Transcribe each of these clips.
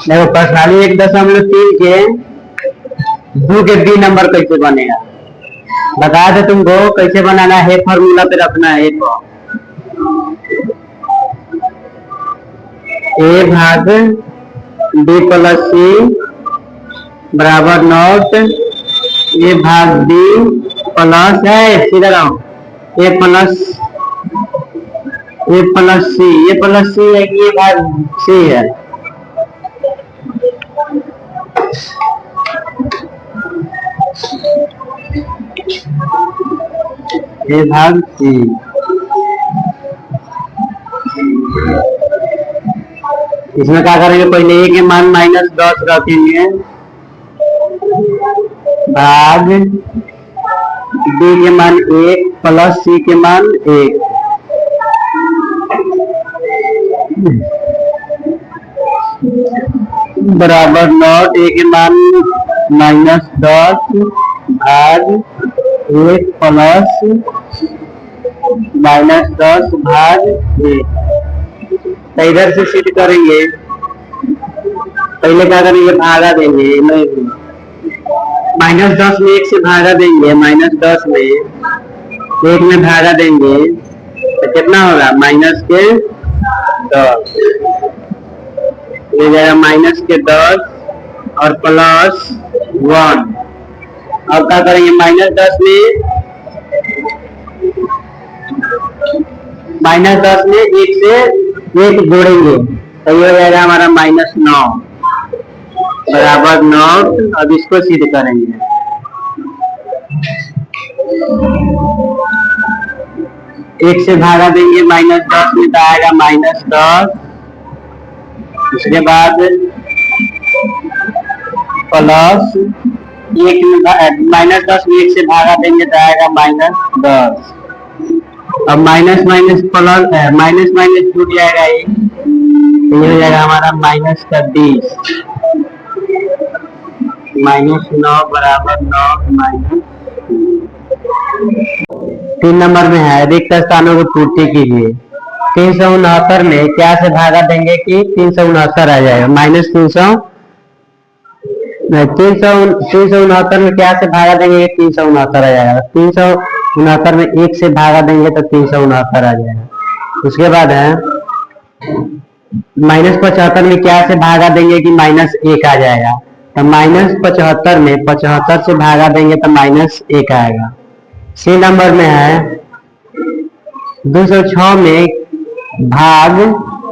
देखो प्रश्नाली 1.3 के 2 के बी नंबर कैसे बनेगा बता दे तुमको। कैसे बनाना है, फॉर्मूला पे रखना है को ए भाग बी प्लस सी बराबर नॉट ए भाग बी प्लस है, सीधा लाओ ए प्लस सी, ए प्लस सी है कि ए भाग सी है। ए भाग सी, इसमें क्या करेंगे, पहले ए के मान -10 रखेंगे भाग बी के मान 1 प्लस सी के मान 1 बराबर नॉट ए के मान -10 भाग 1 प्लस -10 भाग 1। तो इधर से शिफ्ट करेंगे, पहले क्या करेंगे, भागा देंगे, -10 में 1 से भागा देंगे, -10 में 1 में भागा देंगे तो कितना होगा, -10 ये जाएगा -10 और +1। अब क्या करेंगे, -10 में 1 से 1 जोड़ेंगे तो ये हो जाएगा हमारा -9 बराबर 9। अब इसको सिद्ध करेंगे, एक से भागा देंगे -10 में तो आएगा -10, उसके बाद प्लस 1 में -10 में 1 से भागा देंगे तो आएगा -10। अब माइनस प्लस माइनस छूट जाएगा, ये हो जाएगा हमारा -20 -9 बराबर 9 3 नंबर में है रिक्त स्थानों को पूर्ति कीजिए। 369 में क्या से भागा देंगे कि 369 आ जाएगा, -369 में क्या से भागा देंगे, 369 आ जाएगा। 369 में 1 से भागा देंगे तो 369 आ जाएगा। उसके बाद है -75 में क्या से भागा देंगे कि -1 आ जाएगा, तो -75 में 75 से भागा देंगे तो -1 आएगा। सी नंबर में है 206 में भाग,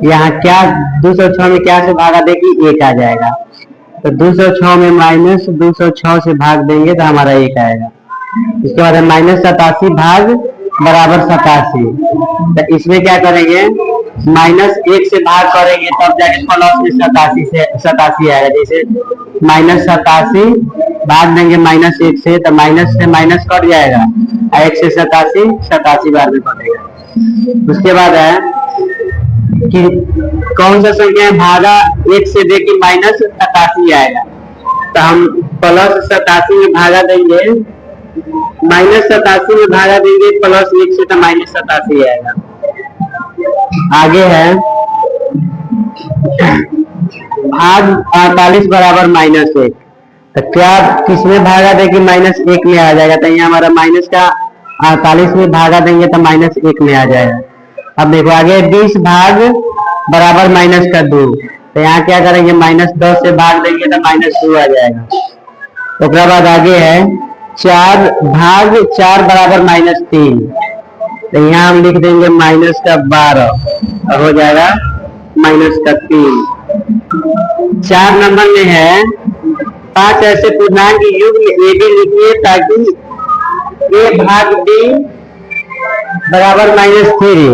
यहाँ क्या 206 में क्या से भागा देगी, 1 आ जाएगा, तो 206 में -206 से भाग देंगे तो हमारा 1 आएगा। इसके बाद -87 भाग बराबर 87, तो इसमें क्या करेंगे, -1 से भाग करेंगे तब जाके प्लस में 87 आएगा। जैसे -87 भाग देंगे -1 से तो माइनस से माइनस कट जाएगा, 1 से 87 बार में कटेगा। उसके बाद है कि कौन सा संख्या भागा 1 से दे कि -87 आएगा, तो हम +87 में भागा देंगे, -87 में भागा देंगे +1 से तो -87 आएगा। आगे है भाग 48 बराबर -1, तो क्या किसमें भागा दे कि -1 में आ जाएगा, तो यहाँ हमारा माइनस का 48 में भागा देंगे तो -1 में आ जाएगा। अब देखो आगे 20 भाग बराबर -2, तो यहाँ क्या करेंगे, -10 से भाग देंगे तो -2 आ जाएगा। उसके बाद आगे है 4 भाग 4 बराबर -3, तो यहाँ हम लिख देंगे -12 और हो जाएगा -3। 4 नंबर में है 5 ऐसे पूर्णांक युग्म ए बी लिखिए ताकि ए भाग बी बराबर -3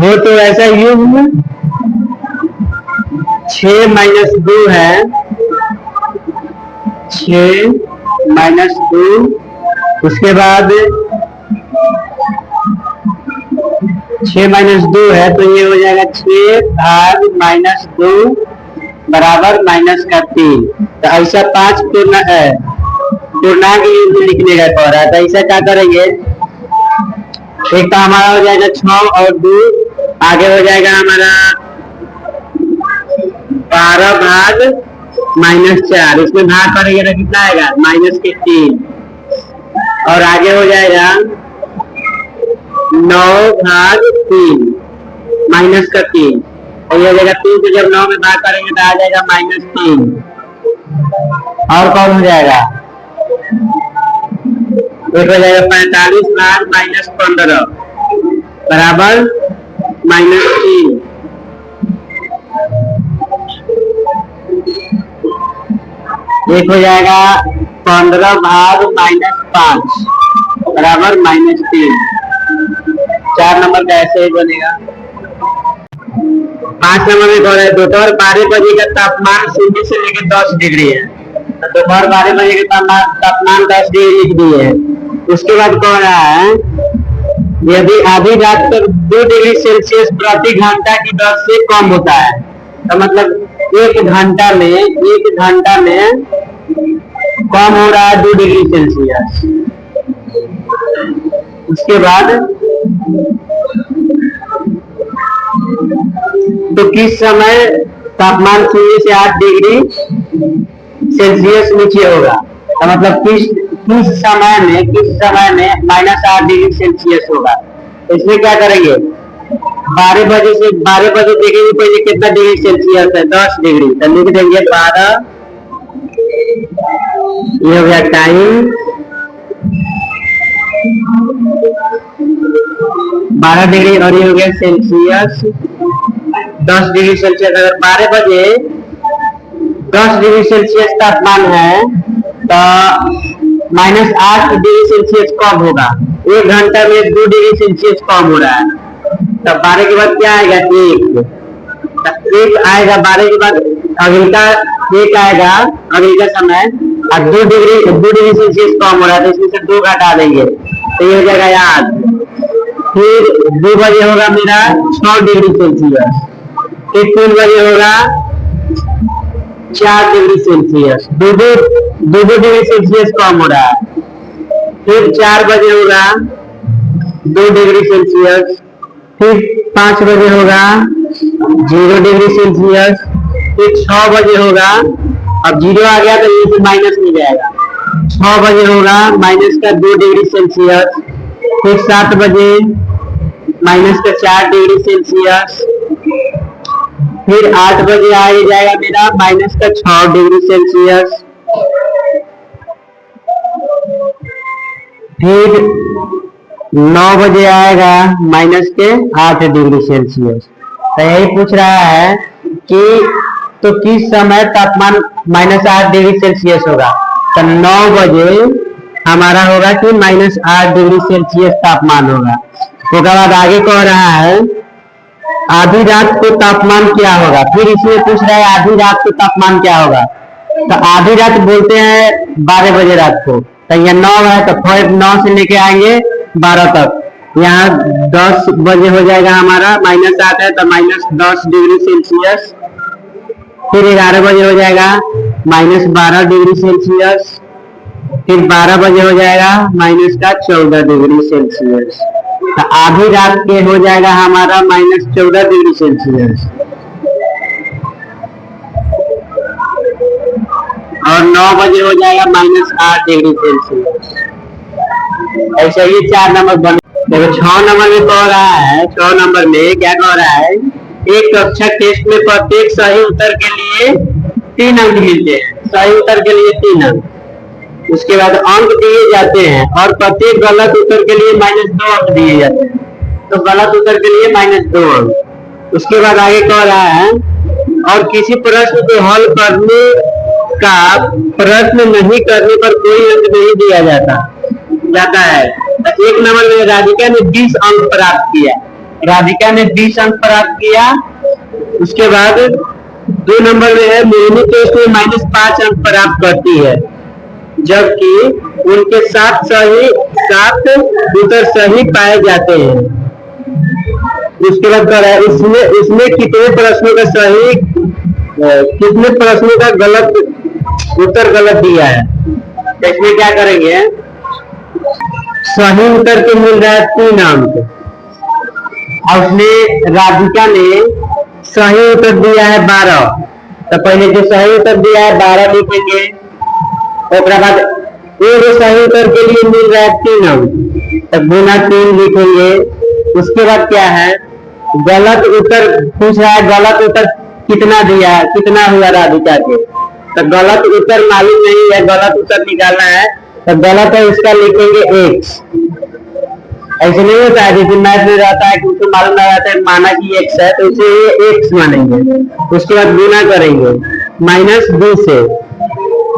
हो। तो ऐसा युग्म 6 - 2 है, 6 - 2, उसके बाद 6 - 2 है तो ये हो जाएगा 6 भाग -2 बराबर -3। तो ऐसा 5 पूर्णांक युग्म लिखने का कह रहा है, तो ऐसा क्या करेंगे, एक तो हमारा हो जाएगा 6 और 2 आगे हो जाएगा हमारा 12 भाग -4, इसमें भाग करेंगे तो कितना आएगा -3। और आगे हो जाएगा 9 भाग 3 -3, और ये हो जाएगा 3 को जब 9 में भाग करेंगे तो आ जाएगा -3। और कौन हो जाएगा, एक हो जाएगा 45 भाग -15 बराबर -3। एक हो जाएगा 15 भाग -5 बराबर -3। 4 नंबर का ऐसे ही बनेगा। 5 नंबर में कौन है, दोपहर 12 बजे का तापमान 0 से लेकर 10 डिग्री है, तो दोपहर 12 बजे का तापमान 10 डिग्री लिख दिए है। उसके बाद कह रहा है यदि आधी रात तक 2 डिग्री सेल्सियस प्रति घंटा की दर से कम होता है, तो मतलब 1 घंटा में कम हो रहा है 2 डिग्री सेल्सियस। उसके बाद तो किस समय तापमान 0 से 8 डिग्री सेल्सियस नीचे होगा, तो मतलब किस समय में -8 डिग्री सेल्सियस होगा। तो इसमें क्या करेंगे, 12 बजे देखेंगे पहले कितना डिग्री सेल्सियस है, 10 डिग्री, तो लिख देंगे 12, ये हो गया टाइम 12 डिग्री, और ये हो गया सेल्सियस 10 डिग्री सेल्सियस। अगर 12 बजे 10 डिग्री सेल्सियस तापमान है तो -8 डिग्री सेल्सियस कम होगा, 1 घंटा में 2 डिग्री सेल्सियस कम हो रहा है। तो 12 के बाद क्या आएगा, 1 आएगा। 12 के बाद अगला 1 आएगा अगला समय, और 2 डिग्री सेल्सियस कम हो रहा है, तो इसमें से 2 घटा देंगे, तो ये हो जाएगा याद। फिर 2 बजे होगा मेरा 6 डिग्री सेल्सियस, फिर 3 बजे होगा 4 डिग्री सेल्सियस, 2 डिग्री सेल्सियस कम हो रहा है। फिर 4 बजे होगा 2 डिग्री सेल्सियस, फिर 5 बजे होगा 0 डिग्री सेल्सियस, फिर 6 बजे होगा, अब 0 आ गया तो ये माइनस में जाएगा, 6 बजे होगा -2 डिग्री सेल्सियस, फिर 7 बजे -4 डिग्री सेल्सियस, फिर 8 बजे आ जाएगा मेरा -6 डिग्री सेल्सियस, फिर 9 बजे आएगा -8 डिग्री सेल्सियस। तो यही पूछ रहा है कि तो किस समय तापमान -8 डिग्री सेल्सियस होगा, तो 9 बजे हमारा होगा कि -8 डिग्री सेल्सियस तापमान होगा। उसके बाद आगे कह रहा है आधी रात को तापमान क्या होगा, फिर इसमें पूछ रहा है आधी रात को तापमान क्या होगा। तो आधी रात बोलते हैं 12 बजे रात को, तो ये 9 है तो फिर 9 से लेके आएंगे 12 तक, यहाँ 10 बजे हो जाएगा हमारा -8 है तो -10 डिग्री सेल्सियस, फिर 11 बजे हो जाएगा -12 डिग्री सेल्सियस, फिर 12 बजे हो जाएगा -14 डिग्री सेल्सियस। तो आधी रात के हो जाएगा हमारा -14 डिग्री सेल्सियस, और 9 बजे हो जाएगा -8 डिग्री सेल्सियस। ऐसे ही 4 नंबर बने। देखो 6 नंबर में कह रहा है, 6 नंबर में क्या कह रहा है, एक कक्षा टेस्ट में प्रत्येक सही उत्तर के लिए 3 अंक मिलते हैं, सही उत्तर के लिए 3 अंक। उसके बाद अंक दिए जाते हैं और प्रत्येक गलत उत्तर के लिए -2 अंक दिए जाते हैं, तो गलत उत्तर के लिए -2 अंक। उसके बाद आगे कह रहा है और किसी प्रश्न को हल करने का प्रश्न नहीं करने पर कोई अंक नहीं दिया जाता है। तो 1 नंबर में राधिका ने 20 अंक प्राप्त किया, राधिका ने 20 अंक प्राप्त किया। उसके बाद 2 नंबर में है मोहिनी टेस्ट में -5 अंक प्राप्त करती है, जबकि उनके 7 उत्तर सही पाए जाते हैं। उसके बाद कह रहा है इसमें कितने प्रश्नों का गलत उत्तर गलत दिया है। इसमें क्या करेंगे, सही उत्तर के मिल रहा है 3 अंक, और उसने राधिका ने सही उत्तर दिया है 12। तो पहले जो सही उत्तर दिया है 12 लिखेंगे। उसके बाद एक सही उत्तर के लिए मिल रहा है 3 अंक, तो गुना 3 लिखेंगे। उसके बाद क्या है, गलत उत्तर पूछ रहा है, गलत उत्तर कितना दिया है, कितना हुआ राधिका के। तो गलत उत्तर मालूम नहीं है, गलत उत्तर निकालना है, तो गलत है इसका लिखेंगे x। ऐसे नहीं होता है जैसे मैथ में रहता है कि उसको मालूम ना रहता है माना कि x है, तो इसे ये x मानेंगे। उसके बाद गुना करेंगे -2 से,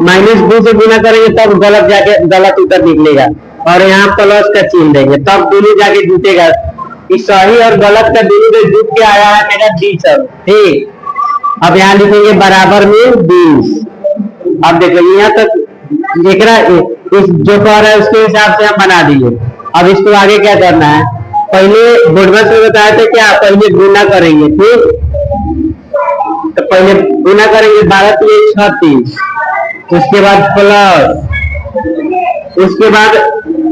-2 से गुना करेंगे तब गलत जाके गलत उत्तर निकलेगा, और यहाँ प्लस का चिन्ह देंगे तब दोनों जाके जीतेगा। इस सही और गलत का दोनों में जुट के आया है मेरा 20। ठीक, अब यहाँ लिखेंगे बराबर में 20। अब देखो यहाँ तक इस जो कह रहा है उसके हिसाब से हम बना दिए। अब इसको आगे क्या करना है, पहले बोर्डवा से बताया था क्या, पहले गुना करेंगे। ठीक, तो पहले गुना करेंगे 12 × 36, उसके बाद प्लस, उसके बाद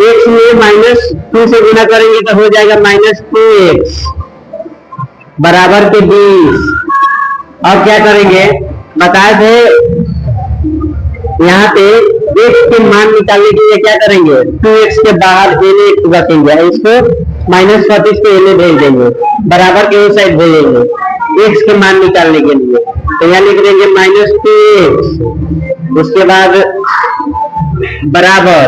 x में -2 से गुना करेंगे तो हो जाएगा -2x बराबर के 20। अब क्या करेंगे, बताए थे यहाँ पे x के मान निकालने के लिए क्या करेंगे, 2x के बाहर a रखेंगे, इसको -36 के a भेज देंगे, बराबर के उस साइड भेजेंगे x के मान निकालने के लिए। तो यहाँ लिख देंगे -2x, उसके बाद बराबर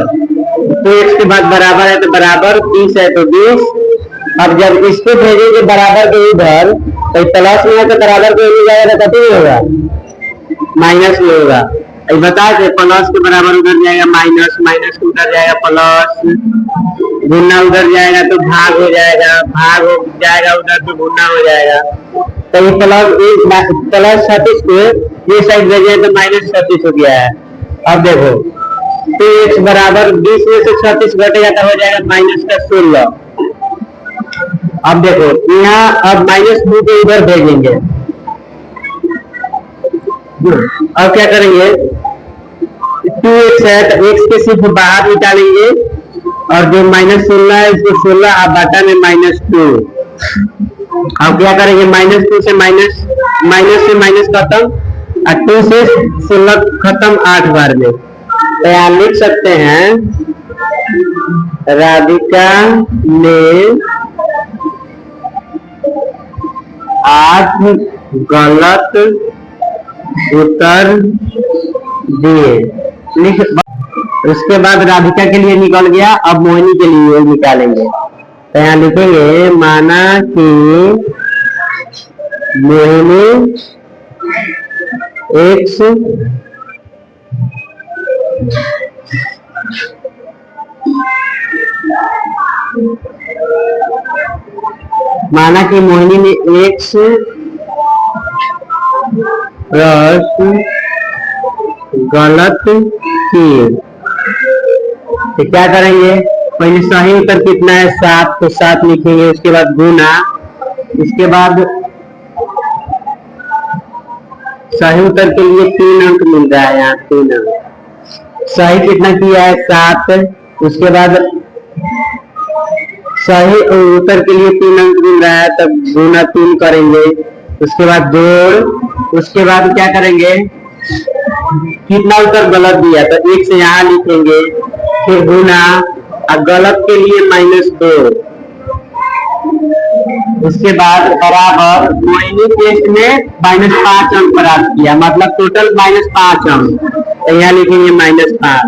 2x के बाद बराबर है तो बराबर 20 है तो 20। अब जब इसको भेजेंगे बराबर के इधर, तो प्लस में है तो बराबर के इधर जाएगा तो कितनी होगा, माइनस में होगा। बता दे प्लस के बराबर उधर जाएगा माइनस, माइनस के उधर जाएगा प्लस, गुना उधर जाएगा तो भाग हो जाएगा, भाग हो जाएगा उधर तो गुना हो जाएगा। तो ये प्लस 36 को ये साइड भेजे तो -36 हो गया है। अब देखो 2x बराबर 20 में से 36 घटेगा तो हो जाएगा -16। अब देखो यहाँ अब -2 को इधर भेजेंगे। अब क्या करेंगे, 2x है तो x के सिर्फ बाहर निकालेंगे, और जो -16 है इसको 16 अब बटा में -2। अब क्या करेंगे, -2 से माइनस खत्म, और 2 से 16 खत्म 8 बार में। तो यहाँ लिख सकते हैं राधिका ने 8 गलत उत्तर दिए। उसके बाद राधिका के लिए निकल गया, अब मोहिनी के लिए निकालेंगे। तो यहाँ लिखेंगे माना कि मोहिनी x माना कि मोहिनी ने x गलत किए, तो क्या करेंगे, पहले सही उत्तर कितना है 7, तो 7 लिखेंगे। उसके बाद गुना, इसके बाद सही उत्तर के लिए 3 अंक मिल रहा है, यहाँ 3 अंक। सही कितना किया है 7, उसके बाद सही उत्तर के लिए 3 अंक मिल रहा है, तब गुना 3 करेंगे। उसके बाद जोड़, उसके बाद क्या करेंगे, कितना उत्तर गलत दिया तो 1 से यहाँ लिखेंगे, फिर गुना, और गलत के लिए -2। उसके बाद बराबर मोहिनी टेस्ट में -5 अंक प्राप्त किया, मतलब टोटल -5 अंक, तो यहाँ लिखेंगे -5।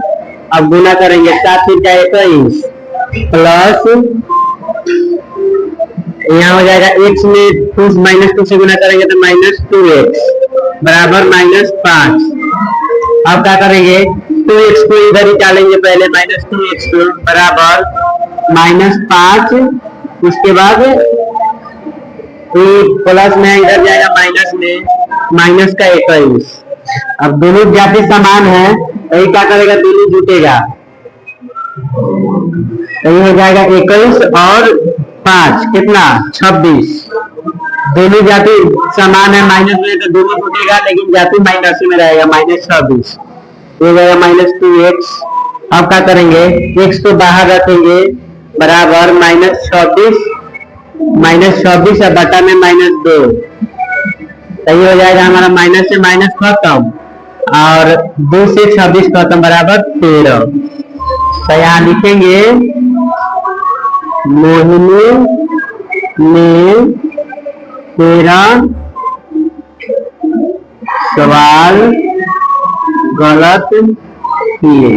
अब गुना करेंगे 7 × 21 प्लस, यहाँ हो जाएगा x में -2 से गुना करेंगे तो -2x बराबर -5। अब क्या करेंगे, 2x को इधर ही डालेंगे, पहले -2x को बराबर -5, उसके बाद प्लस में इधर जाएगा माइनस में, माइनस का 21। अब दोनों जाति समान है तो ये क्या करेगा, दोनों जुटेगा, तो ये हो जाएगा 21 और 5 कितना 26। दोनों जाति समान है, माइनस में तो दोनों जुटेगा, लेकिन जाति माइनस में रहेगा, -26 हो जाएगा -2x। अब क्या करेंगे, x को बाहर रखेंगे बराबर -26 -24 है बटा में -2, सही हो जाएगा हमारा। माइनस से माइनस खत्म और 2 से 26 खत्म बराबर 13। तो यहाँ लिखेंगे मोहिनी ने 13 सवाल गलत किए।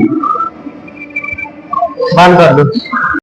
बंद कर दो।